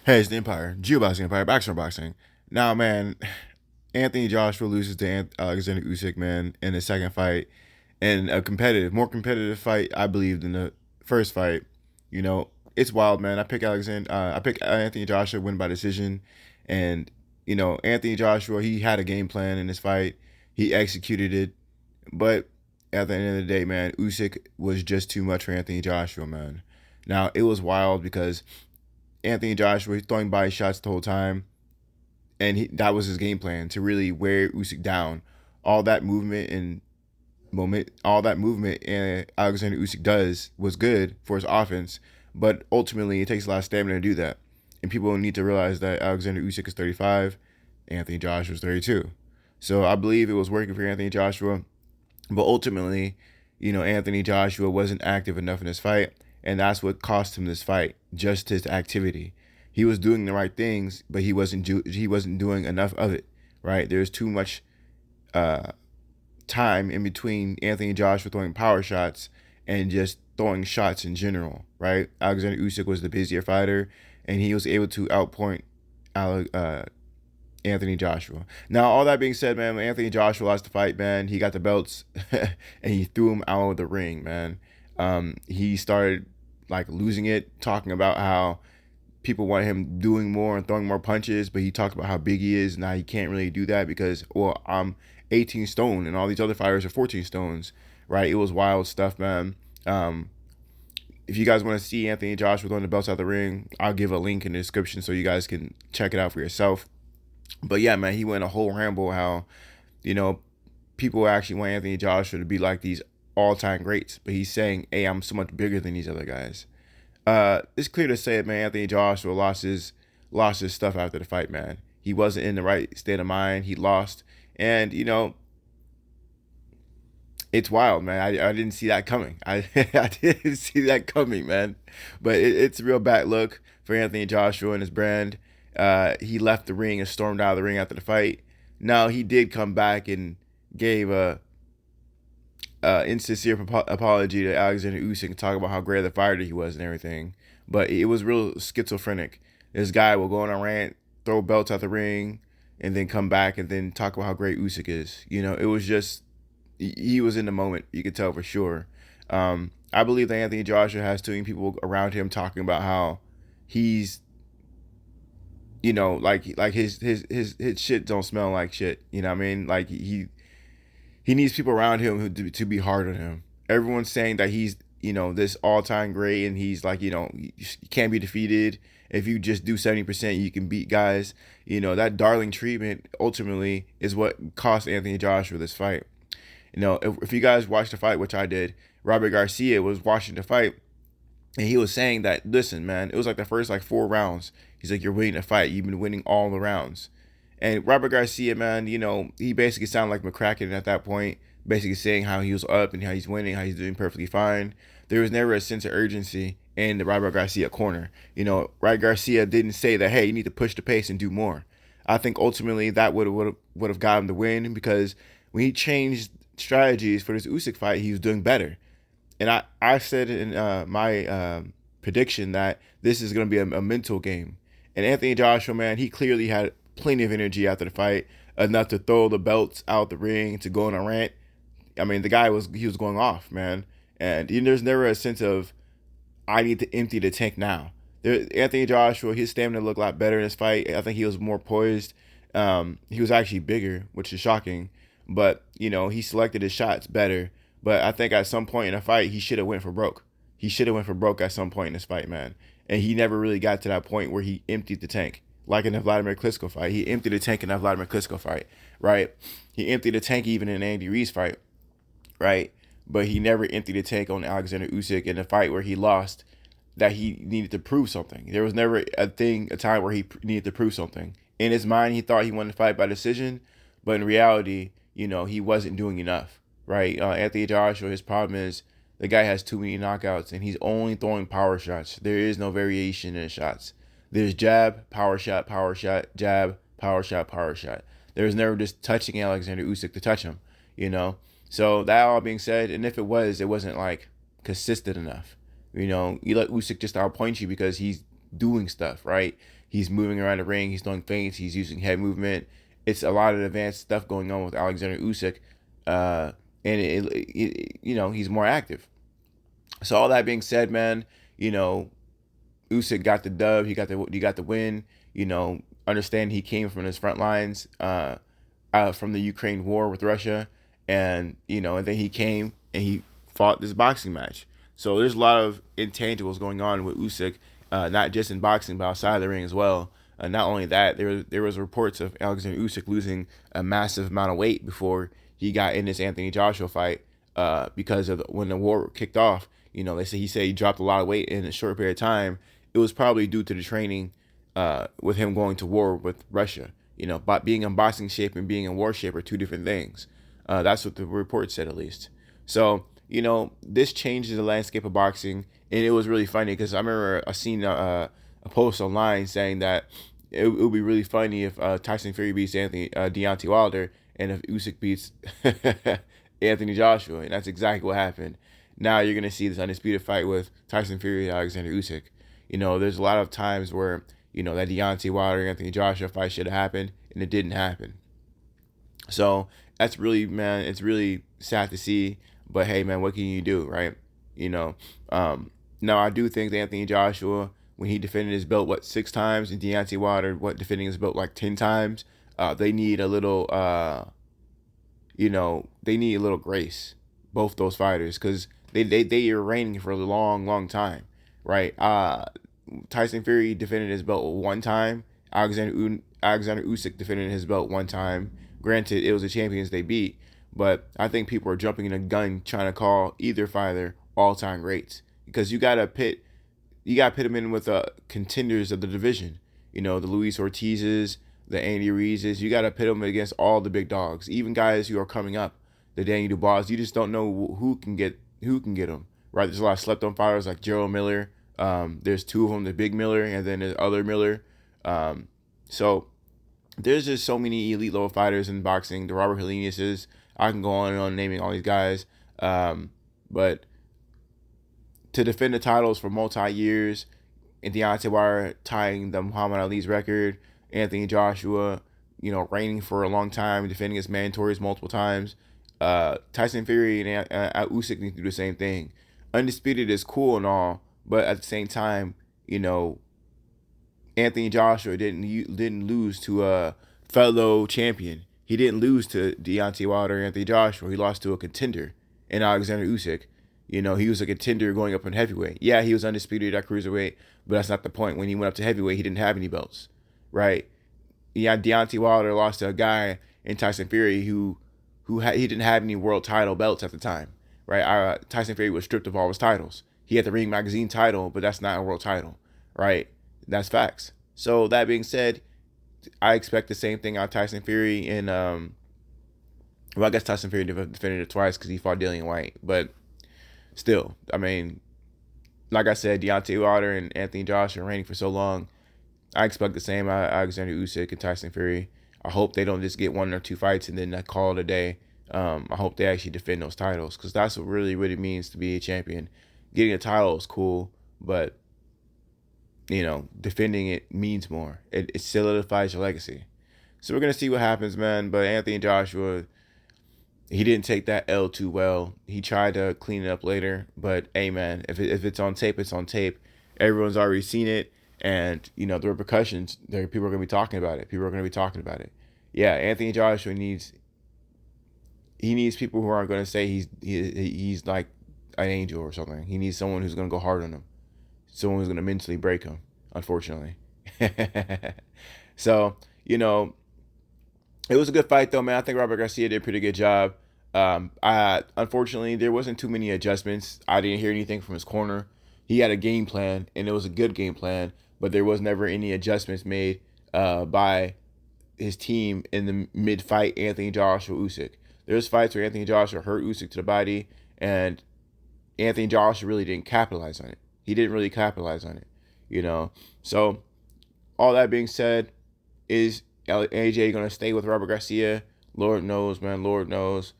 Hey, it's the Empire. Geoboxing Empire. Boxing. Now, man, Anthony Joshua loses to Alexander Usyk, man, in the second fight. In a more competitive fight, I believe, than the first fight. You know, it's wild, man. I pick Anthony Joshua win by decision. And, Anthony Joshua, he had a game plan in this fight. He executed it. But at the end of the day, man, Usyk was just too much for Anthony Joshua, man. Now, it was wild because Anthony Joshua was throwing body shots the whole time, and that was his game plan to really wear Usyk down. All that movement and all that movement and Alexander Usyk does was good for his offense, but ultimately it takes a lot of stamina to do that. And people need to realize that Alexander Usyk is 35, Anthony Joshua is 32. So I believe it was working for Anthony Joshua, but ultimately, Anthony Joshua wasn't active enough in this fight, and that's what cost him this fight. Just his activity. He was doing the right things, but he wasn't doing enough of it. Right? There's too much uh, time in between Anthony Joshua throwing power shots and just throwing shots in general. Right? Alexander Usyk was the busier fighter, and he was able to outpoint Anthony Joshua. Now, all that being said, man, when Anthony Joshua lost the fight, man, he got the belts and he threw him out of the ring, man. He started like losing it, talking about how people want him doing more and throwing more punches, but he talked about how big he is. Now he can't really do that because, well, I'm 18 stone and all these other fighters are 14 stones, right? It was wild stuff, man. If you guys want to see Anthony Joshua throwing the belts out the ring, I'll give a link in the description so you guys can check it out for yourself. But yeah, man, he went a whole ramble how, you know, people actually want Anthony Joshua to be like these all-time greats, but he's saying, "Hey, I'm so much bigger than these other guys." It's clear to say, man, Anthony Joshua lost his stuff after the fight, man. He wasn't in the right state of mind. He lost, and it's wild, man. I didn't see that coming. I didn't see that coming, man. But it's a real bad look for Anthony Joshua and his brand. He left the ring and stormed out of the ring after the fight. Now he did come back and gave a insincere apology to Alexander Usyk and talk about how great of a fighter he was and everything. But it was real schizophrenic. This guy will go on a rant, throw belts out the ring, and then come back and then talk about how great Usyk is. It was just he was in the moment. You could tell for sure. I believe that Anthony Joshua has too many people around him talking about how he's like his shit don't smell like shit. You know what I mean? Like he needs people around him to be hard on him. Everyone's saying that he's this all time great and he's like you can't be defeated. If you just do 70%, you can beat guys. That darling treatment ultimately is what cost Anthony Joshua this fight. If you guys watched the fight, which I did, Robert Garcia was watching the fight, and he was saying that, listen, man, it was like the first like 4 rounds. He's like, you're winning the fight. You've been winning all the rounds. And Robert Garcia, man, he basically sounded like McCracken at that point, basically saying how he was up and how he's winning, how he's doing perfectly fine. There was never a sense of urgency in the Robert Garcia corner. Robert Garcia didn't say that, hey, you need to push the pace and do more. I think ultimately that would have got him the win because when he changed strategies for this Usyk fight, he was doing better. And I said in my prediction that this is going to be a mental game. And Anthony Joshua, man, he clearly had plenty of energy after the fight, enough to throw the belts out the ring, to go on a rant. I mean, the guy was going off, man. And there's never a sense of, I need to empty the tank now. Anthony Joshua, his stamina looked a lot better in this fight. I think he was more poised. He was actually bigger, which is shocking. But, he selected his shots better. But I think at some point in the fight, he should have went for broke. He should have went for broke at some point in this fight, man. And he never really got to that point where he emptied the tank. Like in the Vladimir Klitschko fight. He emptied the tank in that Vladimir Klitschko fight, right? He emptied the tank even in the Andy Ruiz fight, right? But he never emptied the tank on Alexander Usyk in the fight where he lost, that he needed to prove something. There was never a time where he needed to prove something. In his mind, he thought he won the fight by decision, but in reality, he wasn't doing enough, right? Anthony Joshua, his problem is the guy has too many knockouts and he's only throwing power shots. There is no variation in his shots. There's jab, power shot, jab, power shot, power shot. There's never just touching Alexander Usyk to touch him, So that all being said, and if it wasn't like consistent enough. You let Usyk just outpoint you because he's doing stuff, right? He's moving around the ring. He's throwing feints. He's using head movement. It's a lot of advanced stuff going on with Alexander Usyk, and he's more active. So all that being said, man, Usyk got the dub. He got the win. Understand he came from his front lines, from the Ukraine war with Russia, and then he came and he fought this boxing match. So there's a lot of intangibles going on with Usyk, not just in boxing but outside the ring as well. Not only that, there was reports of Alexander Usyk losing a massive amount of weight before he got in this Anthony Joshua fight, because of when the war kicked off. He said he dropped a lot of weight in a short period of time. It was probably due to the training, with him going to war with Russia. But being in boxing shape and being in war shape are two different things. That's what the report said, at least. So, this changes the landscape of boxing, and it was really funny because I remember I seen a post online saying that it would be really funny if Tyson Fury beats Deontay Wilder, and if Usyk beats Anthony Joshua, and that's exactly what happened. Now you're gonna see this undisputed fight with Tyson Fury and Alexander Usyk. There's a lot of times where that Deontay Wilder Anthony Joshua fight should have happened, and it didn't happen. So that's really, man, it's really sad to see. But hey, man, what can you do, right? Now I do think that Anthony Joshua, when he defended his belt 6 times, and Deontay Wilder defending his belt like 10 times, they need a little grace, both those fighters, because they are reigning for a long time, right? Tyson Fury defended his belt 1 time. Alexander Usyk defended his belt 1 time. Granted, it was the champions they beat, but I think people are jumping in a gun trying to call either fighter all-time greats, because you gotta pit them in with contenders of the division. The Luis Ortizes, the Andy Ruizes. You gotta pit them against all the big dogs, even guys who are coming up, the Danny Dubois. You just don't know who can get them, right? There's a lot of slept-on fighters like Gerald Miller. There's 2 of them, the Big Miller, and then there's other Miller. So there's just so many elite level fighters in boxing. The Robert Heleniuses. I can go on and on naming all these guys. But to defend the titles for multi-years, and Deontay Wilder tying the Muhammad Ali's record, Anthony Joshua, reigning for a long time, defending his mandatories multiple times. Tyson Fury and Usyk need to do the same thing. Undisputed is cool and all, but at the same time, Anthony Joshua didn't lose to a fellow champion. He didn't lose to Deontay Wilder or Anthony Joshua. He lost to a contender in Alexander Usyk. He was a contender going up in heavyweight. Yeah, he was undisputed at cruiserweight, but that's not the point. When he went up to heavyweight, he didn't have any belts, right? Yeah, Deontay Wilder lost to a guy in Tyson Fury who he didn't have any world title belts at the time, right? Tyson Fury was stripped of all his titles. He had the Ring Magazine title, but that's not a world title, right? That's facts. So that being said, I expect the same thing out of Tyson Fury. And I guess Tyson Fury defended it twice because he fought Dillian White. But still, I mean, like I said, Deontay Wilder and Anthony Joshua are reigning for so long. I expect the same out of Alexander Usyk and Tyson Fury. I hope they don't just get 1 or 2 fights and then call it a day. I hope they actually defend those titles, because that's what really, really means to be a champion. Getting a title is cool, but defending it means more. It solidifies your legacy. So we're going to see what happens, man. But Anthony Joshua, he didn't take that L too well. He tried to clean it up later. But, hey, man, if it's on tape, it's on tape. Everyone's already seen it. And, the repercussions, people are going to be talking about it. Yeah, Anthony Joshua needs people who aren't going to say he's like an angel or something. He needs someone who's going to go hard on him. Someone who's going to mentally break him, unfortunately. So, it was a good fight, though, man. I think Robert Garcia did a pretty good job. Unfortunately, there wasn't too many adjustments. I didn't hear anything from his corner. He had a game plan, and it was a good game plan, but there was never any adjustments made by his team in the mid-fight, Anthony Joshua, Usyk. There's fights where Anthony Joshua hurt Usyk to the body, and Anthony Joshua really didn't capitalize on it. He didn't really capitalize on it, So, all that being said, is AJ going to stay with Robert Garcia? Lord knows, man. Lord knows.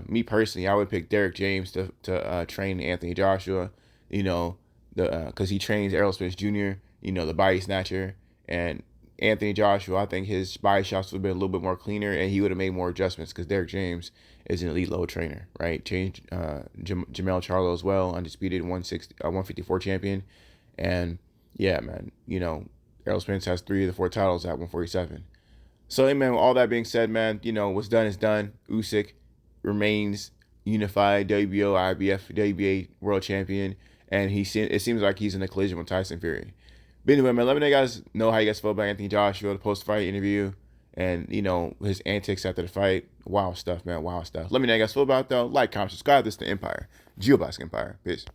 Me personally, I would pick Derek James to train Anthony Joshua, because he trains Errol Spence Jr. the body snatcher. And Anthony Joshua, I think his body shots would have been a little bit more cleaner, and he would have made more adjustments because Derek James is an elite low trainer, right? Changed Jamel Charlo as well, undisputed 154 champion. And yeah, man, Errol Spence has 3 of the 4 titles at 147. So, hey, man, all that being said, man, what's done is done. Usyk remains unified WBO, IBF, WBA world champion, and it seems like he's in a collision with Tyson Fury. But anyway, man, let me know, guys, how you guys feel about Anthony Joshua, the post-fight interview, and, his antics after the fight. Wild stuff, man, wild stuff. Let me know how you guys feel about it, though. Like, comment, subscribe. This is The Empire, Geobox Empire. Peace.